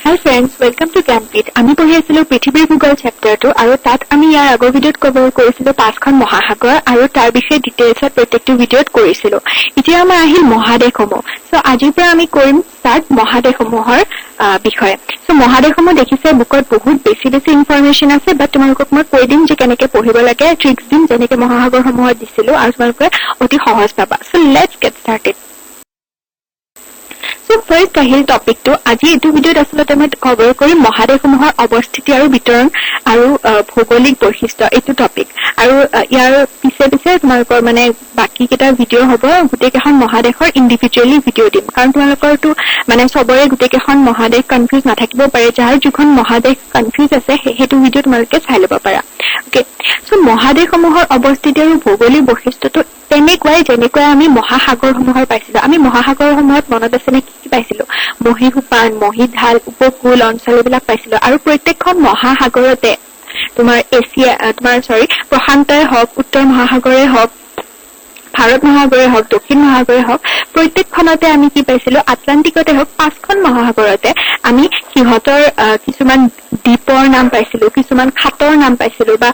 Hi friends, welcome to Campit. আমি পঢ়ি আছিলো পৃথিৱীৰ ভূগোল চেপ্টাৰটো আৰু তাত আমি ইয়াৰ আগৰ ভিডিঅ'ত কভাৰ কৰিছিলো পাঁচখন মহাসাগৰ আৰু তাৰ বিষয়ে ডিটেইলছত প্ৰত্যেকটো ভিডিঅ'ত কৰিছিলো। এতিয়া আমাৰ আহিল মহাদেশসমূহ। সো আজিৰ পৰা আমি কৰিম স্টাৰ্ট মহাদেশসমূহৰ বিষয়ে। সো মহাদেশসমূহ দেখিছে বুকত বহুত বেছি ইনফৰমেশ্যন আছে, বাট তোমালোকক মই কৈ দিম যে কেনেকৈ পঢ়িব লাগে, ট্ৰিক্স দিম যেনেকৈ মহাসাগৰসমূহত দিছিলো আৰু তোমালোকে অতি সহজ পাবা। So let's gate started. So first আহিল টপিকটো আজি এইটো ভিডিঅ'ত আচলতে মই কভাৰ কৰিম মহাদেশসমূহৰ অৱস্থিতি আৰু বিতৰণ আৰু ভৌগোলিক বৈশিষ্ট্য এইটো টপিক আৰু ইয়াৰ পিছে তোমালোকৰ মানে বাকি কেইটা ভিডিঅ' হ'ব গোটেইকেইখন মহাদেশৰ ইণ্ডিভিজুৱেলি ভিডিঅ' দিম কাৰণ তোমালোকৰটো মানে সবৰে গোটেইকেইখন মহাদেশ কনফিউজ নাথাকিব পাৰে, যাৰ যিখন মহাদেশ কনফিউজ আছে সেইটো ভিডিঅ' তোমালোকে চাই ল'ব পাৰা। ওকে, সো মহাদেশসমূহৰ অৱস্থিতি আৰু ভৌগোলিক বৈশিষ্ট্যটো তেনেকুৱাই যেনেকৈ আমি মহাসাগৰসমূহৰ পাইছিলো। আমি মহাসাগৰসমূহত মনত আছে নে কি পাইছিলো? মহীসোপান, মহীঢাল, উপকূল অঞ্চল এইবিলাক পাইছিলো আৰু প্ৰত্যেকখন মহাসাগৰতে তোমাৰ প্ৰশান্তই হওক, উত্তৰ মহাসাগৰে হওক, ভাৰত মহাসাগৰে হওক, দক্ষিণ মহাসাগৰে হওক, প্ৰত্যেকখনতে আমি কি পাইছিলো? আটলান্টিকতে হওক, পাঁচখন মহাসাগৰতে আমি সিহঁতৰ কিছুমান দ্বীপৰ নাম পাইছিলো, কিছুমান খাতৰ নাম পাইছিলো বা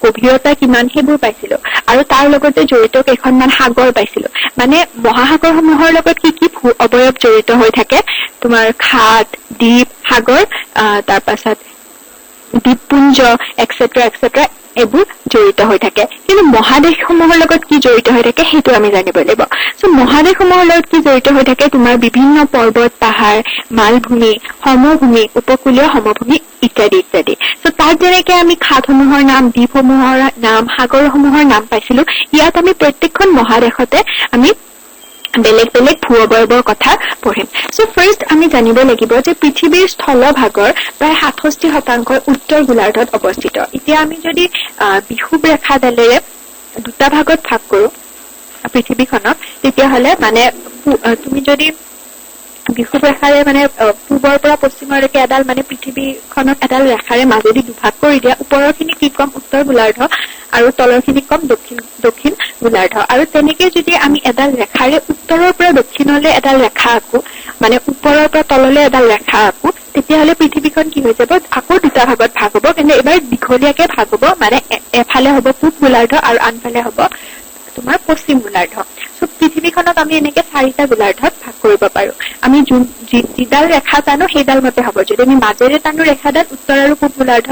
গভীৰতা কিমান সেইবোৰ পাইছিলো আৰু তাৰ লগতে জড়িত কেইখনমান সাগৰ পাইছিলো। মানে মহাসাগৰসমূহৰ লগত কি কি অৱয়ব জড়িত হৈ থাকে? তোমাৰ খাত, দ্বীপ, সাগৰ, তাৰ পাছত দ্বীপপুঞ্জ এক্সেট্ৰা এইবোৰ জড়িত হৈ থাকে। কিন্তু মহাদেশসমূহৰ লগত কি জড়িত হৈ থাকে সেইটো আমি জানিব লাগিব। সো মহাদেশসমূহৰ লগত কি জড়িত হৈ থাকে? তোমাৰ বিভিন্ন পৰ্বত, পাহাৰ, মালভূমি, সমভূমি, উপকূলীয় সমভূমি ইত্যাদি ইত্যাদি। সো তাত যেনেকে আমি খাতসমূহৰ নাম, দ্বীপসমূহৰ নাম, সাগৰসমূহৰ নাম পাইছিলো, ইয়াত আমি প্ৰত্যেকখন মহাদেশতে আমি বেলেগ বেলেগ ভূ অৱয়বৰ কথা পঢ়িম। সো ফাৰ্ষ্ট আমি জানিব লাগিব যে পৃথিৱীৰ স্থলভাগৰ প্ৰায় ৬৭% উত্তৰ গোলাৰ্ধত অৱস্থিত। এতিয়া আমি যদি বিষুৱ ৰেখাডালেৰে দুটা ভাগত ভাগ কৰো পৃথিৱীখনক, তেতিয়াহ'লে মানে তুমি যদি বিষুৱ ৰেখাৰে মানে পূবৰ পৰা পশ্চিমলৈকে এডাল মানে পৃথিৱীখনক এডাল ৰেখাৰে মাজেদি দুভাগ কৰি দিয়া, ওপৰৰ খিনি কি কম? উত্তৰ গোলাৰ্ধ আৰু তলৰ খিনি কম দক্ষিণ গোলাৰ্ধ। আৰু তেনেকে যদি আমি এডাল ৰেখাৰে উত্তৰৰ পৰা দক্ষিণলৈ এডাল ৰেখা আঁকো, মানে ওপৰৰ পৰা তললৈ এডাল ৰেখা আঁকো, তেতিয়াহ'লে পৃথিৱীখন কি হৈ যাব? আকৌ দুটা ভাগত ভাগ হ'ব, কিন্তু এইবাৰ দীঘলীয়াকে ভাগ হ'ব। মানে এফালে হ'ব পূব গোলাৰ্ধ আৰু আনফালে হ'ব তোমাৰ পশ্চিম গোলাৰ্ধ। সো পৃথিৱীখনক আমি এনেকে 4টা গোলাৰ্ধত ভাগ কৰিব পাৰো। আমি যিডাল ৰেখা টানো সেইডাল মতে হ'ব। যদি আমি মাজেৰে টানো ৰেখাডাল, উত্তৰ আৰু পূব গোলাৰ্ধ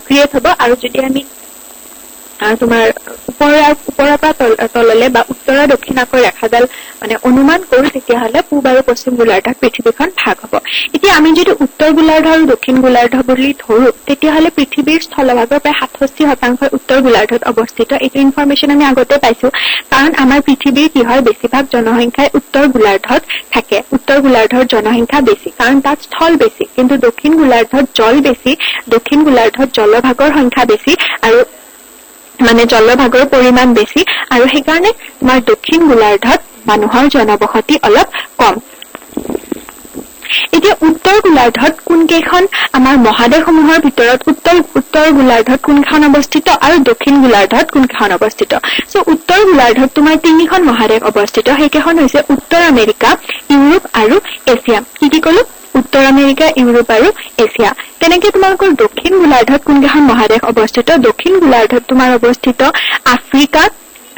ক্ৰিয়েট হ'ব, আৰু যদি আমি তোমাৰ ওপৰৰ পৰা তললে বা উত্তৰ দক্ষিণাকৈ ৰেখাডাল মানে অনুমান কৰো, তেতিয়াহ'লে পূব আৰু পশ্চিম গোলাৰ্ধত পৃথিৱীখন ভাগ হ'ব। এতিয়া আমি যদি উত্তৰ গোলাৰ্ধ আৰু দক্ষিণ গোলাৰ্ধ বুলি ধৰো, তেতিয়াহ'লে পৃথিৱীৰ স্থলভাগৰ প্ৰায় ৬৭% উত্তৰ গোলাৰ্ধত অৱস্থিত। এইটো ইনফৰমেশ্যন আমি আগতে পাইছো, কাৰণ আমাৰ পৃথিৱীৰ কি হয়, বেছিভাগ জনসংখ্যাই উত্তৰ গোলাৰ্ধত থাকে। উত্তৰ গোলাৰ্ধৰ জনসংখ্যা বেছি, কাৰণ তাত স্থল বেছি, কিন্তু দক্ষিণ গোলাৰ্ধত জল বেছি। দক্ষিণ গোলাৰ্ধত জলভাগৰ সংখ্যা বেছি আৰু মানে জলভাগৰ পৰিমাণ বেছি, আৰু সেইকাৰণে তোমাৰ দক্ষিণ গোলাৰ্ধত মানুহৰ জনবসতি অলপ কম। এতিয়া উত্তৰ গোলাৰ্ধত কোনকেইখন আমাৰ মহাদেশসমূহৰ ভিতৰত উত্তৰ গোলাৰ্ধত কোনখন অৱস্থিত আৰু দক্ষিণ গোলাৰ্ধত কোনখন অৱস্থিত? সো উত্তৰ গোলাৰ্ধত তোমাৰ 3খন মহাদেশ অৱস্থিত। সেইকেইখন হৈছে উত্তৰ আমেৰিকা, ইউৰোপ আৰু এছিয়া। কি ক'লো? উত্তৰ আমেৰিকা, ইউৰোপ আৰু এছিয়া। তেনেকে তোমালোকৰ দক্ষিণ গোলাৰ্ধত কোনকেইখন মহাদেশ অৱস্থিত? দক্ষিণ গোলাৰ্ধত তোমাৰ অৱস্থিত আফ্ৰিকা,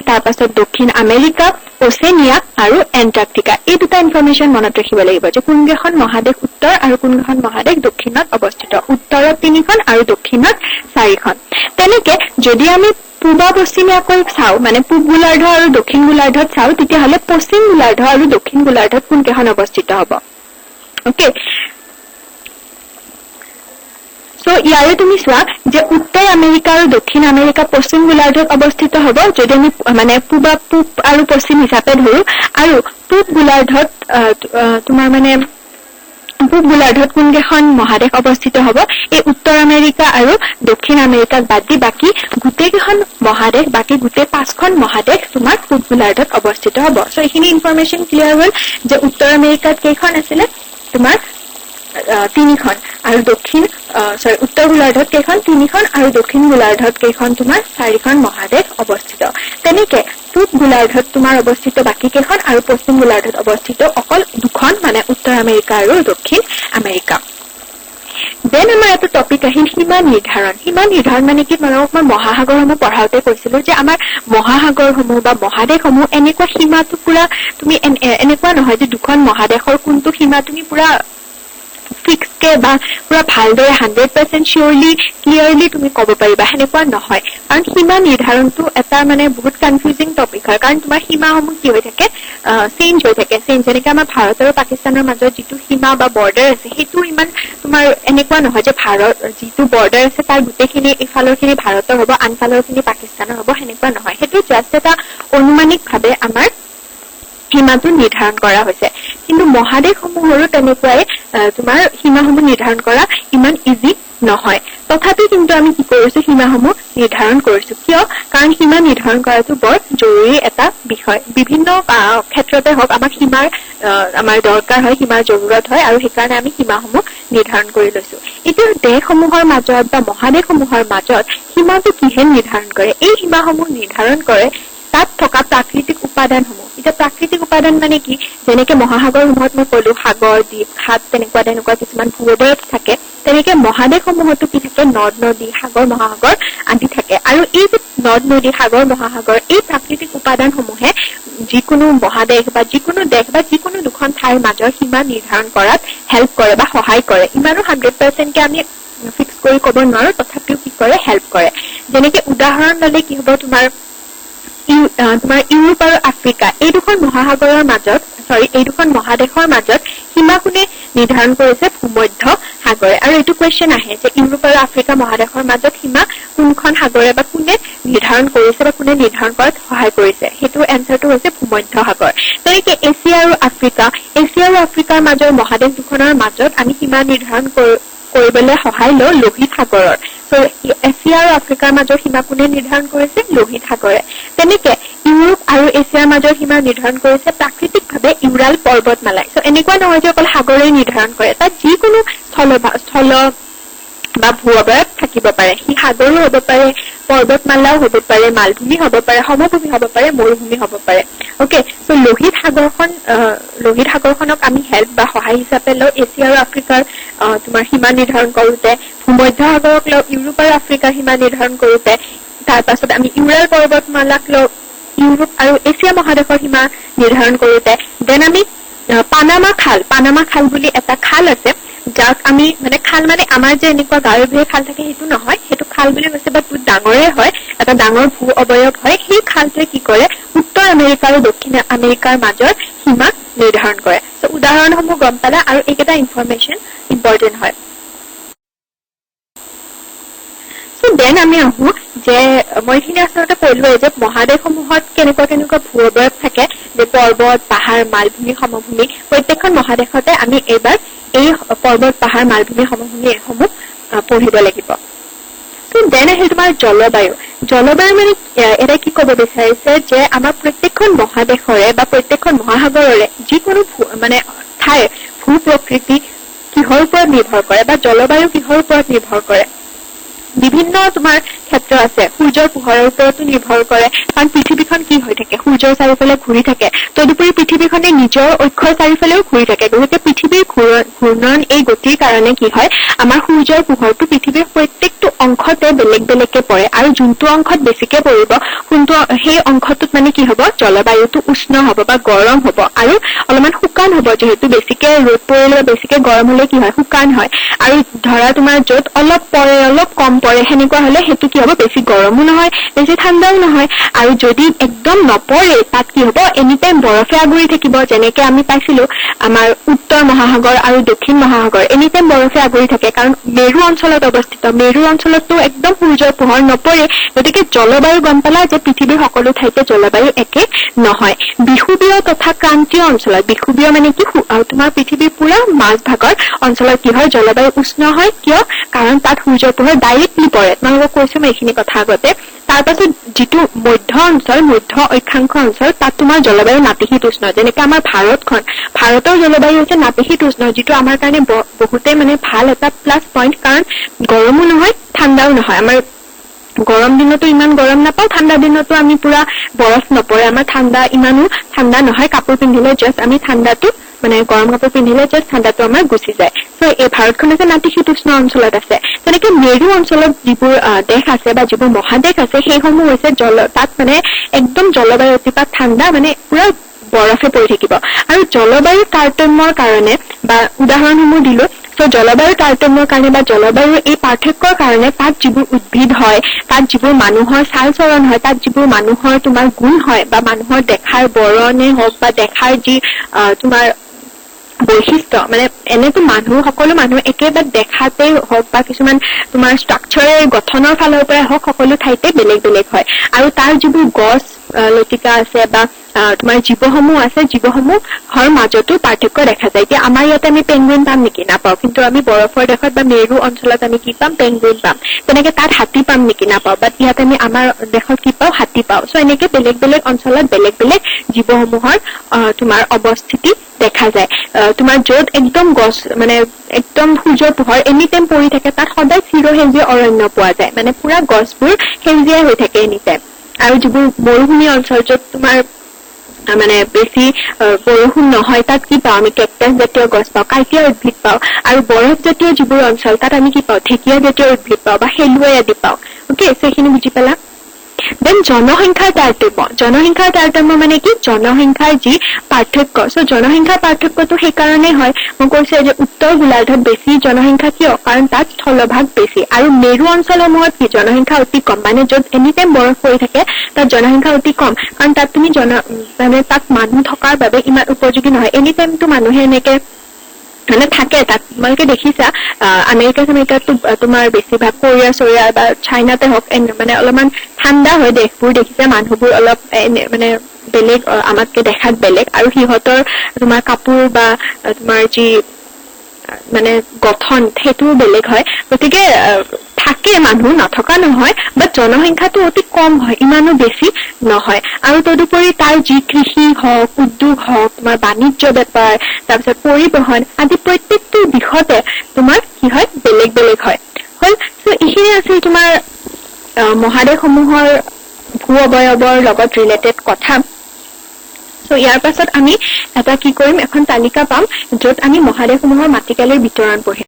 তাৰ পাছত দক্ষিণ আমেৰিকা, অচেনিয়া আৰু এণ্টাৰ্কটিকা। এই দুটা ইনফৰমেশ্যন মনত ৰাখিব লাগিব যে কোনকেইখন মহাদেশ উত্তৰ আৰু কোনকেইখন মহাদেশ দক্ষিণত অৱস্থিত। উত্তৰত 3খন আৰু দক্ষিণত 4খন। তেনেকে যদি আমি পূব পশ্চিমীয়াকৈ চাওঁ, মানে পূব গোলাৰ্ধ আৰু দক্ষিণ গোলাৰ্ধত চাওঁ, তেতিয়াহ'লে পশ্চিম গোলাৰ্ধ আৰু দক্ষিণ গোলাৰ্ধত কোনকেইখন অৱস্থিত হ'ব? ওকে, সো ইয়াৰে তুমি চোৱা যে উত্তৰ আমেৰিকা আৰু দক্ষিণ আমেৰিকা পশ্চিম গোলাৰ্ধত অৱস্থিত হ'ব যদি আমি মানে পূব আৰু পশ্চিম হিচাপে ধৰো। আৰু পূব গোলাৰ্ধত তোমাৰ মানে পূব গোলাৰ্ধত কোনকেইখন মহাদেশ অৱস্থিত হ'ব? এই উত্তৰ আমেৰিকা আৰু দক্ষিণ আমেৰিকাক বাদ দি বাকী গোটেইকেইখন মহাদেশ, বাকী গোটেই 5খন মহাদেশ তোমাৰ পূব গোলাৰ্ধত অৱস্থিত হ'ব। সো এইখিনি ইনফৰমেশ্যন ক্লিয়াৰ হ'ল যে উত্তৰ আমেৰিকাত কেইখন আছিলে? তোমাৰ 3খন, আৰু উত্তৰ গোলাৰ্ধত কেইখন? 3খন, আৰু দক্ষিণ গোলাৰ্ধত কেইখন? তোমাৰ 4খন মহাদেশ অৱস্থিত। তেনেকে পূব গোলাৰ্ধত তোমাৰ অৱস্থিত বাকী কেইখন, আৰু পশ্চিম গোলাৰ্ধত অৱস্থিত অকল 2খন, মানে উত্তৰ আমেৰিকা আৰু দক্ষিণ আমেৰিকা। দেন আমাৰ এটা টপিক আহিল সীমা নিৰ্ধাৰণ মানে কি তোমালোকক মই মহাসাগৰসমূহ পঢ়াওঁতে কৈছিলো যে আমাৰ মহাসাগৰসমূহ বা মহাদেশসমূহ এনেকুৱা সীমাটো পুৰা তুমি এনেকুৱা নহয় যে দুখন মহাদেশৰ কোনটো সীমা তুমি পুৰা ফিক্স কে বা পুৰা ভালদৰে 100% শিওৰলি ক্লিয়াৰলি তুমি ক'ব পাৰিবা সেনেকুৱা নহয় কাৰণ সীমা নিৰ্ধাৰণটো এটা মানে বহুত কনফিউজিং টপিক হয় কাৰণ তোমাৰ সীমাসমূহ কি হৈ থাকে চেঞ্জ হৈ থাকে যেনেকৈ আমাৰ ভাৰত আৰু পাকিস্তানৰ মাজত যিটো সীমা বা বৰ্ডাৰ আছে সেইটো ইমান তোমাৰ এনেকুৱা নহয় যে ভাৰত যিটো বৰ্ডাৰ আছে তাৰ গোটেইখিনি ইফালৰখিনি ভাৰতৰ হ'ব আনফালৰখিনি পাকিস্তানৰ হ'ব সেনেকুৱা নহয় সেইটো জাষ্ট এটা অনুমানিকভাৱে আমাৰ সীমাটো নিৰ্ধাৰণ কৰা হৈছে কিন্তু মহাদেশসমূহৰো তেনেকুৱাই তোমাৰ সীমাসমূহ নিৰ্ধাৰণ কৰা ইমান ইজি নহয় তথাপি কিন্তু আমি কি কৰিছো সীমাসমূহ নিৰ্ধাৰণ কৰিছো কিয় কাৰণ সীমা নিৰ্ধাৰণ কৰাটো বৰ জৰুৰী এটা বিষয় বিভিন্ন ক্ষেত্ৰতে হওক আমাক সীমাৰ আমাৰ দৰকাৰ হয় সীমাৰ জৰুৰত হয় আৰু সেইকাৰণে আমি সীমাসমূহ নিৰ্ধাৰণ কৰি লৈছো এতিয়া দেশসমূহৰ মাজত বা মহাদেশসমূহৰ মাজত সীমাটো কিহে নিৰ্ধাৰণ কৰে এই সীমাসমূহ নিৰ্ধাৰণ কৰে তাত থকা প্ৰাকৃতিক উপাদানসমূহ এতিয়া প্ৰাকৃতিক উপাদান মানে কি যেনেকে মহাসাগৰসমূহত মই ক'লো সাগৰ দ্বীপ খাত তেনেকুৱা কিছুমান ভূগোলত থাকে তেনেকে মহাদেশসমূহতো কি থাকে নদ নদী সাগৰ মহাসাগৰ আদি থাকে আৰু এই নদ নদী সাগৰ মহাসাগৰ এই প্ৰাকৃতিক উপাদানসমূহে যিকোনো মহাদেশ বা যিকোনো দেশ বা যিকোনো দুখন ঠাইৰ মাজৰ সীমা নিৰ্ধাৰণ কৰাত হেল্প কৰে বা সহায় কৰে ইমানো 100% কে আমি ফিক্স কৰি ক'ব নোৱাৰো তথাপিও কি কৰে হেল্প কৰে যেনেকে উদাহৰণ ললে কি হ'ব তোমাৰ ইউৰোপ আৰু আফ্ৰিকা এই দুখন মহাসাগৰৰ মাজত এই দুখন মহাদেশৰ মাজত সীমা কোনে নিৰ্ধাৰণ কৰিছে ভূমধ্য সাগৰে আৰু এইটো কোৱেশ্চন আহে যে ইউৰোপ আৰু আফ্ৰিকা মহাদেশৰ মাজত সীমা কোনখন সাগৰে বা কোনে নিৰ্ধাৰণ কৰিছে বা কোনে নিৰ্ধাৰণ কৰাত সহায় কৰিছে সেইটো এনসাৰটো হৈছে ভূমধ্য সাগৰ তেনেকে এছিয়া আৰু আফ্ৰিকাৰ মাজৰ মহাদেশ দুখনৰ মাজত আমি সীমা নিৰ্ধাৰণ কৰিবলৈ সহায় লওঁ লোহিত সাগৰৰ এছিয়া আৰু আফ্ৰিকাৰ মাজৰ সীমা কোনে নিৰ্ধাৰণ কৰিছে লোহিত সাগৰে তেনেকে ইউৰোপ আৰু এছিয়াৰ মাজৰ সীমা নিৰ্ধাৰণ কৰিছে প্ৰাকৃতিকভাৱে ইউৰাল পৰ্বতমালাই এনেকুৱা নহয় যে অকল সাগৰে নিৰ্ধাৰণ কৰে তাত যিকোনো স্থল বা ভূ-অৱয়ব থাকিব পাৰে সি সাগৰো হ'ব পাৰে পৰ্বতমালাও হ'ব পাৰে মালভূমি হ'ব পাৰে সমভূমি হ'ব পাৰে মৰুভূমি হ'ব পাৰে ওকে সো লোহিত সাগৰখনক আমি হেল্প বা সহায় হিচাপে লওঁ এছিয়া আৰু আফ্ৰিকাৰ তোমাৰ সীমা নিৰ্ধাৰণ কৰোতে ভূমধ্য সাগৰক লওঁ ইউৰোপ আৰু আফ্ৰিকাৰ সীমা নিৰ্ধাৰণ কৰোতে তাৰ পাছত আমি ইউৰাল পৰ্বতমালাক লওঁ ইউৰোপ আৰু এছিয়া মহাদেশৰ সীমা নিৰ্ধাৰণ কৰোতে দেন আমি পানামা খাল বুলি এটা খাল আছে যাক আমি মানে খাল মানে আমাৰ যে এনেকুৱা গাঁৱে খাল থাকে সেইটো নহয় সেইটো খাল বুলি কৈছে বা বহুত ডাঙৰে হয় এটা ডাঙৰ ভূ অৱয়ব হয় সেই খালটোৱে কি কৰে উত্তৰ আমেৰিকা আৰু দক্ষিণ আমেৰিকাৰ মাজৰ সীমা নিৰ্ধাৰণ কৰে উদাহৰণসমূহ গম পালা আৰু এইকেইটা ইনফৰমেশ্যন ইম্পৰ্টেণ্ট হয় দেন আমি আহো যে মই এইখিনি আচলতে ক'লোৱে যে মহাদেশসমূহত কেনেকুৱা ভূ অৱয়ব থাকে যে পৰ্বত পাহাৰ মালভূমি সমভূমি প্ৰত্যেকখন মহাদেশতে আমি এইবাৰ এই পৰ্বত পাহাৰ মালভূমি সমভূমি এইসমূহ পঢ়িব লাগিব দেন আহিল তোমাৰ জলবায়ু মানে এটা কি ক'ব বিচাৰিছে যে আমাৰ প্ৰত্যেকখন মহাদেশৰে বা প্ৰত্যেকখন মহাসাগৰৰে যিকোনো মানে ঠাইৰ ভূ প্ৰকৃতি কিহৰ ওপৰত নিৰ্ভৰ কৰে বা জলবায়ু কিহৰ ওপৰত নিৰ্ভৰ কৰে বিভিন্ন তোমাৰ ক্ষেত্ৰ আছে সূৰ্যৰ পোহৰৰ ওপৰতো নিৰ্ভৰ কৰে কাৰণ পৃথিৱীখন কি হৈ থাকে সূৰ্যৰ চাৰিওফালে ঘূৰি থাকে তদুপৰি পৃথিৱীখনে নিজৰ অক্ষৰ চাৰিওফালেও ঘূৰি থাকে গতিকে পৃথিৱীৰ ঘূৰ্ণন এই গতিৰ কাৰণে কি হয় আমাৰ সূৰ্যৰ পোহৰটো পৃথিৱীৰ প্ৰত্যেকটো অংশতে বেলেগকে পৰে আৰু যোনটো অংশত বেছিকে পৰিব সেই অংশটোত মানে কি হ'ব জলবায়ুটো উষ্ণ হ'ব বা গৰম হ'ব আৰু অলপমান শুকান হ'ব যিহেতু বেছিকে ৰ'দ পৰিলে বা বেছিকে গৰম হ'লে কি হয় শুকান হয় আৰু ধৰা তোমাৰ য'ত অলপ পৰে অলপ কম পৰে সেনেকুৱা হ'লে সেইটো কি হ'ব বেছি গৰমো নহয় বেছি ঠাণ্ডাও নহয় আৰু যদি একদম নপৰে তাত কি হ'ব এনি টাইম বৰফে আগুৰি থাকিব যেনেকে আমি পাইছিলো আমাৰ উত্তৰ মহাসাগৰ আৰু দক্ষিণ মহাসাগৰ এনি টাইম বৰফে আগুৰি থাকে কাৰণ মেৰু অঞ্চলত অৱস্থিত মেৰু অঞ্চলততো একদম সূৰ্যৰ পোহৰ নপৰে গতিকে জলবায়ু গম পালা যে পৃথিৱীৰ সকলো ঠাইতে জলবায়ু একে নহয় বিষুবীয় তথা ক্ৰান্তীয় অঞ্চলত বিষুবীয় মানে কি তোমাৰ পৃথিৱীৰ পুৰা মাজভাগৰ অঞ্চলত কি হয় জলবায়ু উষ্ণ হয় কিয় কাৰণ তাত সূৰ্যৰ পোহৰ ডাইৰেক্টলি পৰে তোমালোকক কৈছো মই এইখিনি কথা আগতে তাৰ পাছত যিটো মধ্য অক্ষাংশ অঞ্চল তাত তোমাৰ জলবায়ু নাতিশীতোষ্ণ যেনেকৈ আমাৰ ভাৰতৰ জলবায়ু হৈছে নাতিশীতোষ্ণ যিটো আমাৰ কাৰণে বহুতে মানে ভাল এটা প্লাছ পইণ্ট কাৰণ গৰমো নহয় ঠাণ্ডাও নহয় আমাৰ গৰম দিনতো ইমান গৰম নাপাওঁ, ঠাণ্ডা দিনতো আমি পুৰা বৰফ নপৰে, আমাৰ ইমানো ঠাণ্ডা নহয়, কাপোৰ পিন্ধিলে জাষ্ট আমি ঠাণ্ডাটো মানে গৰম কাপোৰ পিন্ধিলে জাষ্ট ঠাণ্ডাটো আমাৰ গুচি যায়। চ' এই ভাৰতখন হৈছে নাতিশীতোষ্ণ অঞ্চলত আছে। তেনেকে মেৰু অঞ্চলত যিবোৰ দেশ আছে বা যিবোৰ মহাদেশ আছে সেইসমূহ হৈছে তাত মানে একদম জলবায়ু অতিপাত ঠাণ্ডা, মানে পুৰা বৰফে পৰি থাকিব। আৰু জলবায়ুৰ তাৰতম্যৰ কাৰণে বা উদাহৰণসমূহ দিলো, চ' জলবায়ুৰ তাৰতম্যৰ কাৰণে বা জলবায়ুৰ এই পাৰ্থক্যৰ কাৰণে তাত যিবোৰ উদ্ভিদ হয়, তাত যিবোৰ মানুহৰ চাল চলন হয়, তাত যিবোৰ মানুহৰ তোমাৰ গুণ হয় বা মানুহৰ দেখাৰ বৰণে হওক বা দেখাৰ যি তোমাৰ বৈশিষ্ট্য, মানে এনেতো সকলো মানুহ একেবাৰে দেখাতেই হওক বা কিছুমান তোমাৰ ষ্ট্ৰাকচাৰৰ গঠনৰ ফালৰ পৰা হওক সকলো ঠাইতে বেলেগ বেলেগ হয়। আৰু তাৰ যিবোৰ গছ লতিকা আছে বা তোমাৰ জীৱসমূহ আছে, জীৱসমূহৰ মাজতো পাৰ্থক্য দেখা যায়। এতিয়া আমাৰ ইয়াতে আমি পেংগুইন পাম নেকি? নাপাওঁ। কিন্তু আমি বৰফৰ দেশত বা মেৰু অঞ্চলত আমি কি পাম? পেংগুইন পাম। তেনেকে তাত হাতী পাম নেকি? নাপাওঁ। বাট ইয়াত আমি আমাৰ দেশত কি পাওঁ? হাতী পাওঁ। চ' এনেকে বেলেগ বেলেগ অঞ্চলত বেলেগ বেলেগ জীৱসমূহৰ তোমাৰ অৱস্থিতি দেখা যায়। তোমাৰ য'ত একদম গছ মানে একদম সূৰ্যৰ পোহৰ এনি টাইম পৰি থাকে, তাত সদায় চিৰসেউজীয়া অৰণ্য পোৱা যায়, মানে পুৰা গছবোৰ সেউজীয়া হৈ থাকে এনি টাইম। আৰু যিবোৰ মৰুভূমি অঞ্চল য'ত তোমাৰ মানে বেছি বৰষুণ নহয়, তাত কি পাওঁ? আমি কেকটাছ জাতীয় গছ পাওঁ, কাঁইটীয়া উদ্ভিদ পাওঁ। আৰু বৰফ জাতীয় যিবোৰ অঞ্চল তাত আমি কি পাওঁ? ঢেকীয়া জাতীয় উদ্ভিদ পাওঁ বা শেলুৱাই আদি পাওঁ। অ'কে, সেইখিনি বুজি পালা? দেন জনসংখ্যাৰ তাৰতম্য মানে কি? জনসংখ্যাৰ যি পাৰ্থক্য। চ' জনসংখ্যাৰ পাৰ্থক্যটো সেইকাৰণে হয়, মই কৈছো যে উত্তৰ গোলাৰ্ধত বেছি জনসংখ্যা কিয়? কাৰণ তাত স্থলভাগ বেছি। আৰু মেৰু অঞ্চলসমূহত কি? জনসংখ্যা অতি কম, মানে য'ত এনি টাইম বৰফ পৰি থাকে তাত জনসংখ্যা অতি কম। কাৰণ তাত তুমি মানে তাত মানুহ থকাৰ বাবে ইমান উপযোগী নহয়। এনি টাইমটো মানুহে এনেকে মানে থাকে তাত। তোমালোকে দেখিছা আমেৰিকাতো তোমাৰ বেছিভাগ কোৰিয়া বা চাইনাতে হওক মানে অলপমান ঠাণ্ডা হয় দেশবোৰ, দেখিছা মানুহবোৰ অলপ মানে বেলেগ, আমাতকে দেখাত বেলেগ। আৰু সিহঁতৰ তোমাৰ কাপোৰ বা তোমাৰ যি মানে গঠন সেইটোও বেলেগ হয়। গতিকে থাকে মানুহ, নথকা নহয়, বাট জনসংখ্যাটো অতি কম হয়, ইমানো বেছি নহয়। আৰু তদুপৰি তাৰ যি কৃষি হওক, উদ্যোগ হওক, তোমাৰ বাণিজ্য বেপাৰ, তাৰপিছত পৰিবহন আদি প্ৰত্যেকটো দিশতে তোমাৰ কি হয়? বেলেগ বেলেগ হয়। হ'ল। চ' এইখিনি আছিল তোমাৰ মহাদেশসমূহৰ ভূ অৱয়ৱৰ লগত ৰিলেটেড কথা। চ' ইয়াৰ পাছত আমি এটা কি কৰিম? এখন তালিকা পাম য'ত আমি মহাদেশসমূহৰ মাটিকালিৰ বিতৰণ পঢ়িম।